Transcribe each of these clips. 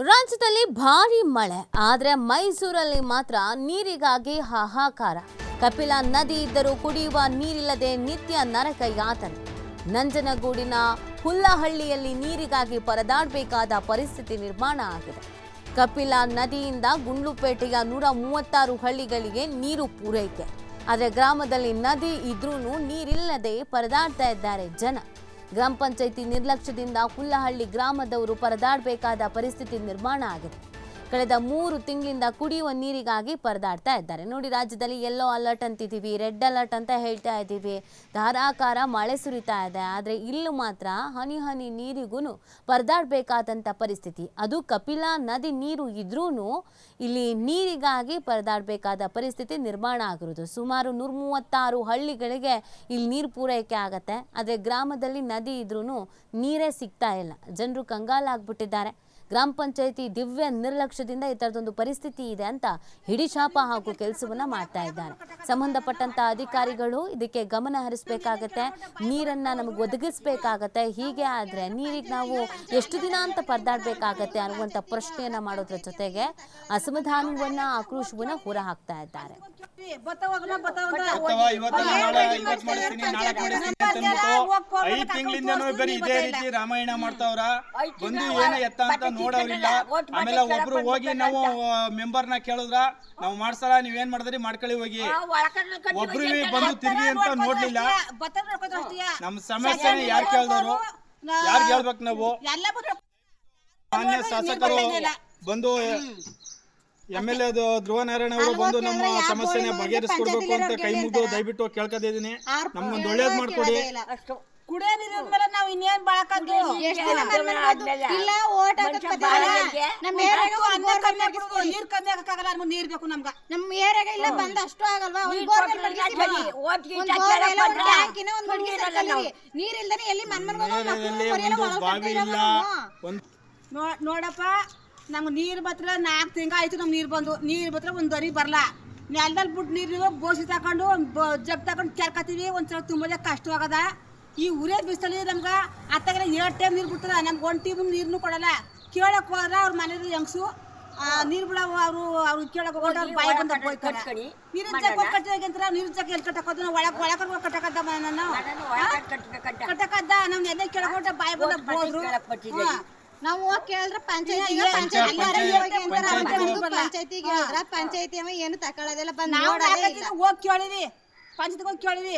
ರಾಜ್ಯದಲ್ಲಿ ಭಾರೀ ಮಳೆ, ಆದರೆ ಮೈಸೂರಲ್ಲಿ ಮಾತ್ರ ನೀರಿಗಾಗಿ ಹಾಹಾಕಾರ. ಕಪಿಲಾ ನದಿ ಇದ್ದರೂ ಕುಡಿಯುವ ನೀರಿಲ್ಲದೆ ನಿತ್ಯ ನರಕ ಯಾತನೆ. ನಂಜನಗೂಡಿನ ಹುಲ್ಲಹಳ್ಳಿಯಲ್ಲಿ ನೀರಿಗಾಗಿ ಪರದಾಡಬೇಕಾದ ಪರಿಸ್ಥಿತಿ ನಿರ್ಮಾಣ ಆಗಿದೆ. ಕಪಿಲಾ ನದಿಯಿಂದ ಗುಂಡ್ಲುಪೇಟೆಯ 136 ಹಳ್ಳಿಗಳಿಗೆ ನೀರು ಪೂರೈಕೆ. ಆದರೆ ಗ್ರಾಮದಲ್ಲಿ ನದಿ ಇದ್ರೂ ನೀರಿಲ್ಲದೆ ಪರದಾಡ್ತಾ ಇದ್ದಾರೆ ಜನ. ಗ್ರಾಮ ಪಂಚಾಯಿತಿ ನಿರ್ಲಕ್ಷ್ಯದಿಂದ ಹುಲ್ಲಹಳ್ಳಿ ಗ್ರಾಮದವರು ಪರದಾಡಬೇಕಾದ ಪರಿಸ್ಥಿತಿ ನಿರ್ಮಾಣ ಆಗಿದೆ. ಕಳೆದ 3 ತಿಂಗಳಿಂದ ಕುಡಿಯುವ ನೀರಿಗಾಗಿ ಪರದಾಡ್ತಾ ಇದ್ದಾರೆ. ನೋಡಿ, ರಾಜ್ಯದಲ್ಲಿ ಯೆಲ್ಲೋ ಅಲರ್ಟ್ ಅಂತಿದ್ದೀವಿ, ರೆಡ್ ಅಲರ್ಟ್ ಅಂತ ಹೇಳ್ತಾ ಇದ್ದೀವಿ. ಧಾರಾಕಾರ ಮಳೆ ಸುರಿತಾ ಇದೆ, ಆದರೆ ಇಲ್ಲೂ ಮಾತ್ರ ಹನಿ ಹನಿ ನೀರಿಗೂ ಪರದಾಡಬೇಕಾದಂಥ ಪರಿಸ್ಥಿತಿ. ಅದು ಕಪಿಲಾ ನದಿ ನೀರು ಇದ್ರೂ ಇಲ್ಲಿ ನೀರಿಗಾಗಿ ಪರದಾಡಬೇಕಾದ ಪರಿಸ್ಥಿತಿ ನಿರ್ಮಾಣ ಆಗಿರೋದು. ಸುಮಾರು 136 ಹಳ್ಳಿಗಳಿಗೆ ಇಲ್ಲಿ ನೀರು ಪೂರೈಕೆ ಆಗತ್ತೆ. ಆದರೆ ಗ್ರಾಮದಲ್ಲಿ ನದಿ ಇದ್ರೂ ನೀರೇ ಸಿಗ್ತಾ ಇಲ್ಲ. ಜನರು ಕಂಗಾಲಾಗ್ಬಿಟ್ಟಿದ್ದಾರೆ. ಗ್ರಾಮ ಪಂಚಾಯಿತಿ ದಿವ್ಯ ನಿರ್ಲಕ್ಷ್ಯದಿಂದ ಈ ಥರದೊಂದು ಪರಿಸ್ಥಿತಿ ಇದೆ ಅಂತ ಹಿಡಿಶಾಪ ಹಾಗೂ ಕೆಲಸವನ್ನ ಮಾಡ್ತಾ ಇದ್ದಾರೆ. ಸಂಬಂಧಪಟ್ಟಂತ ಅಧಿಕಾರಿಗಳು ಇದಕ್ಕೆ ಗಮನ ಹರಿಸಬೇಕಾಗತ್ತೆ, ನೀರನ್ನ ನಮಗೆ ಒದಗಿಸಬೇಕಾಗತ್ತೆ. ಹೀಗೆ ಆದ್ರೆ ನೀರಿಗೆ ನಾವು ಎಷ್ಟು ದಿನ ಅಂತ ಪರದಾಡಬೇಕಾಗತ್ತೆ ಅನ್ನುವಂಥ ಪ್ರಶ್ನೆಯನ್ನ ಮಾಡೋದ್ರ ಜೊತೆಗೆ ಅಸಮಾಧಾನವನ್ನ, ಆಕ್ರೋಶವನ್ನ ಹೊರ ಹಾಕ್ತಾ ಇದ್ದಾರೆ. ಇದೇ ರೀತಿ ರಾಮಾಯಣ ಮಾಡ್ತಾವ್ರ, ಬಂದು ಏನ ಎತ್ತ ಅಂತ ನೋಡೋರಿಲ್ಲ. ಆಮೇಲೆ ಒಬ್ರು ಹೋಗಿ ನಾವು ಮೆಂಬರ್ನ ಕೇಳಿದ್ರ ನಾವು ಮಾಡ್ಸಲ್ಲ, ನೀವೇನ್ ಮಾಡಿದ್ರಿ ಮಾಡ್ಕೊಳ್ಳಿ ಹೋಗಿ. ಒಬ್ರು ಬಂದು ತಿರುಗಿ ಅಂತ ನೋಡ್ಲಿಲ್ಲ. ನಮ್ ಸಮಸ್ಯೆನ ಯಾರು ಕೇಳಿದವರು, ಯಾರು ಹೇಳ್ಬೇಕು ನಾವು? ಮಾನ್ಯ ಶಾಸಕರು ಬಂದು MLA ಧ್ರುವನಾರಾಯಣ ಅವರು ಬಂದು ನಮ್ಮ ಸಮಸ್ಯೆನ ಬಗೆಹರಿಸ್ಕೊಡ್ಬೇಕು ಅಂತ ಕೈ ಮುಗಿದು ದಯವಿಟ್ಟು ಕೇಳ್ಕೊತಿದೀನಿ. ನಮ್ಗೊಂದು ಒಳ್ಳೇದ್ ಮಾಡ್ಕೊಡಿ. ಕುಡಿಯೋ ನೀರಿನ ಮೇಲೆ ನಾವು ಇನ್ನೇನ್ ಬಾಳಕದ್ದು ಇಲ್ಲ. ಓಟ್ ನೀರ್ ಕಮ್ಮಿ ಆಗಕ್ಕಾಗಲ್ಲ, ನೀರ್ ಬೇಕು ನಮ್ಗ. ನಮ್ ಏರಿಯಾಗ ಇಲ್ಲ ಬಂದ ಅಷ್ಟು ಆಗಲ್ವಾ? ನೀರ್ ಇಲ್ದಾನೆ ಎಲ್ಲಿ ನೋಡಪ್ಪ, ನಮ್ಗೆ ನೀರ್ ಬತ್ರ 4 ತಿಂಗಳ ಆಯ್ತು. ನಮ್ ನೀರ್ ಬಂದು ನೀರ್ ಬತ್ರ ಒಂದ್ ದರಿ ಬರ್ಲ. ನೆಲದಲ್ಲಿ ಬಿಟ್ಟು ನೀರು ಬೋಸಿ ತಕೊಂಡು ಜಗ್ ತಗೊಂಡು ಕೆರ್ಕತೀವಿ. ಒಂದ್ಸಲ ತುಂಬಾ ಕಷ್ಟ ಆಗದ. ಈ ಉರೇ ಬಿಸಿಲಿ ನಮ್ಗ ಅತ್ತಾಗ 2 ಟೈಮ್ ನೀರು ಬಿಡ್ತಾರ. ನಮ್ಗೆ 1 ಟೈಮ್ ನೀರ್ನು ಕೊಡಲ್ಲ. ಕೇಳಕ್ ಹೋದ್ರ ಅವ್ರ ಮನೇಲಿ ಹೆಂಗ್ಸು ನೀರ್ ಬಿಡವು. ಅವ್ರು ಕೇಳಕ್ ಹೋಗೋದು ಅವ್ರ ಬಾಯಿ ಬಂದ ನೀರಿನ ಜಗ್ ಕಟ್ಟಿದಂತ ನೀರಿನ ಜಗ್ ಎಲ್ಲಿ ಕಟ್ಟಕೋದು? ಒಳಗ ಕಟ್ಟಕದ್ದ ನಾನು ಕಟ್ಟಕದ್ದ. ನಮ್ ಎಲ್ಲ ಕೇಳಕ್ ಬಾಯಿ ಬಂದ ಬೋದ್ರು. ನಾವು ಹೋಗಿ ಕೇಳಿದ್ರೆ ಪಂಚಾಯತಿಗೆ ಪಂಚಾಯತಿ ಏನು ತಕೊಳ್ಳೋದಿಲ್ಲ. ಹೋಗಿ ಕೇಳಿವಿ, ಪಂಚಾಯತ್ ಕೇಳಿವಿ,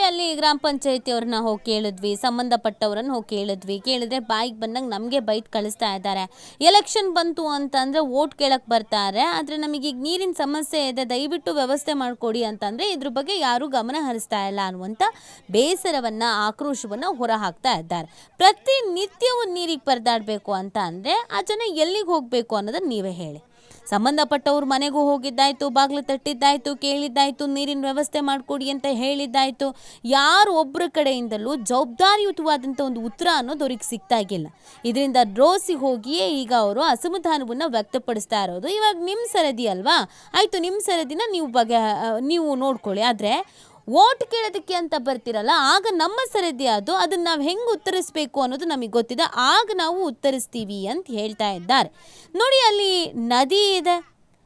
ಅಲ್ಲಿ ಗ್ರಾಮ ಪಂಚಾಯತಿ ಅವ್ರನ್ನ ಹೋಗಿ ಕೇಳಿದ್ವಿ, ಸಂಬಂಧಪಟ್ಟವ್ರನ್ನ ಹೋಗಿ ಕೇಳಿದ್ರೆ ಬಾಯಿಗೆ ಬಂದಂಗೆ ನಮಗೆ ಬೈಟ್ ಕಳಿಸ್ತಾ ಇದ್ದಾರೆ. ಎಲೆಕ್ಷನ್ ಬಂತು ಅಂತಂದ್ರೆ ವೋಟ್ ಕೇಳಕ್ ಬರ್ತಾರೆ, ಆದ್ರೆ ನಮಗೆ ಈಗ ನೀರಿನ ಸಮಸ್ಯೆ ಇದೆ, ದಯವಿಟ್ಟು ವ್ಯವಸ್ಥೆ ಮಾಡಿಕೊಡಿ ಅಂತಂದ್ರೆ ಇದ್ರ ಬಗ್ಗೆ ಯಾರು ಗಮನ ಹರಿಸ್ತಾ ಇಲ್ಲ ಅನ್ನುವಂಥ ಬೇಸರವನ್ನ, ಆಕ್ರೋಶವನ್ನ ಹೊರ ಹಾಕ್ತಾ ಇದ್ದಾರೆ. ಪ್ರತಿನಿತ್ಯವೂ ನೀರಿಗೆ ಪರದಾಡಬೇಕು ಅಂತ ಅಂದ್ರೆ ಆ ಜನ ಎಲ್ಲಿಗೆ ಹೋಗ್ಬೇಕು ಅನ್ನೋದನ್ನ ನೀವೇ ಹೇಳಿ. ಸಂಬಂಧಪಟ್ಟವ್ರು ಮನೆಗೂ ಹೋಗಿದ್ದಾಯ್ತು, ಬಾಗಿಲು ತಟ್ಟಿದ್ದಾಯ್ತು, ಕೇಳಿದ್ದಾಯ್ತು, ನೀರಿನ ವ್ಯವಸ್ಥೆ ಮಾಡಿಕೊಡಿ ಅಂತ ಹೇಳಿದ್ದಾಯ್ತು. ಯಾರು ಒಬ್ಬರ ಕಡೆಯಿಂದಲೂ ಜವಾಬ್ದಾರಿಯುತವಾದಂಥ ಒಂದು ಉತ್ತರ ಅನ್ನೋದು ಅವ್ರಿಗೆ ಸಿಗ್ತಾ ಇಲ್ಲ. ಇದರಿಂದ ರೋಸಿ ಹೋಗಿಯೇ ಈಗ ಅವರು ಅಸಮಾಧಾನವನ್ನು ವ್ಯಕ್ತಪಡಿಸ್ತಾ ಇರೋದು. ಇವಾಗ ನಿಮ್ಮ ಸರದಿ ಅಲ್ವಾ, ಆಯಿತು, ನಿಮ್ಮ ಸರದಿನ ನೀವು ನೋಡ್ಕೊಳ್ಳಿ. ಆದರೆ ವೋಟ್ ಕೇಳೋದಕ್ಕೆ ಅಂತ ಬರ್ತಿರಲ್ಲ, ಆಗ ನಮ್ಮ ಸರದಿ ಅದನ್ನು ನಾವು ಹೆಂಗೆ ಉತ್ತರಿಸಬೇಕು ಅನ್ನೋದು ನಮಗೆ ಗೊತ್ತಿದೆ, ಆಗ ನಾವು ಉತ್ತರಿಸ್ತೀವಿ ಅಂತ ಹೇಳ್ತಾ ಇದ್ದಾರೆ. ನೋಡಿ, ಅಲ್ಲಿ ನದಿ ಇದೆ,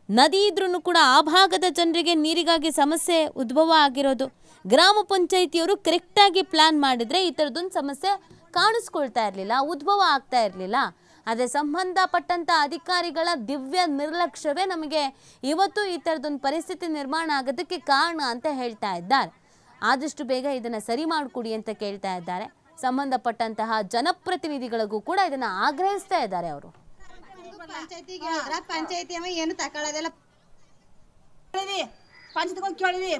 ನದಿ ಇದ್ರೂ ಕೂಡ ಆ ಭಾಗದ ಜನರಿಗೆ ನೀರಿಗಾಗಿ ಸಮಸ್ಯೆ ಉದ್ಭವ ಆಗಿರೋದು. ಗ್ರಾಮ ಪಂಚಾಯಿತಿಯವರು ಕರೆಕ್ಟಾಗಿ ಪ್ಲ್ಯಾನ್ ಮಾಡಿದರೆ ಈ ಥರದೊಂದು ಸಮಸ್ಯೆ ಕಾಣಿಸ್ಕೊಳ್ತಾ ಇರಲಿಲ್ಲ, ಉದ್ಭವ ಆಗ್ತಾ ಇರಲಿಲ್ಲ. ಆದರೆ ಸಂಬಂಧಪಟ್ಟಂಥ ಅಧಿಕಾರಿಗಳ ದಿವ್ಯ ನಿರ್ಲಕ್ಷ್ಯವೇ ನಮಗೆ ಇವತ್ತು ಈ ಥರದೊಂದು ಪರಿಸ್ಥಿತಿ ನಿರ್ಮಾಣ ಆಗೋದಕ್ಕೆ ಕಾರಣ ಅಂತ ಹೇಳ್ತಾ ಇದ್ದಾರೆ. ಆದಷ್ಟು ಬೇಗ ಇದನ್ನು ಸರಿ ಮಾಡಿಕೊಡಿ ಅಂತ ಕೇಳ್ತಾ ಇದ್ದಾರೆ. ಸಂಬಂಧಪಟ್ಟಂತಹ ಜನಪ್ರತಿನಿಧಿಗಳಿಗೂ ಕೂಡ ಇದನ್ನು ಆಗ್ರಹಿಸ್ತಾ ಇದ್ದಾರೆ ಅವರು. ಪಂಚಾಯತಿ ಏನು ತಕೊಳ್ಳೋದಿಲ್ಲ. ಪಂಚಾಯತ್ ಕೇಳಿವಿ,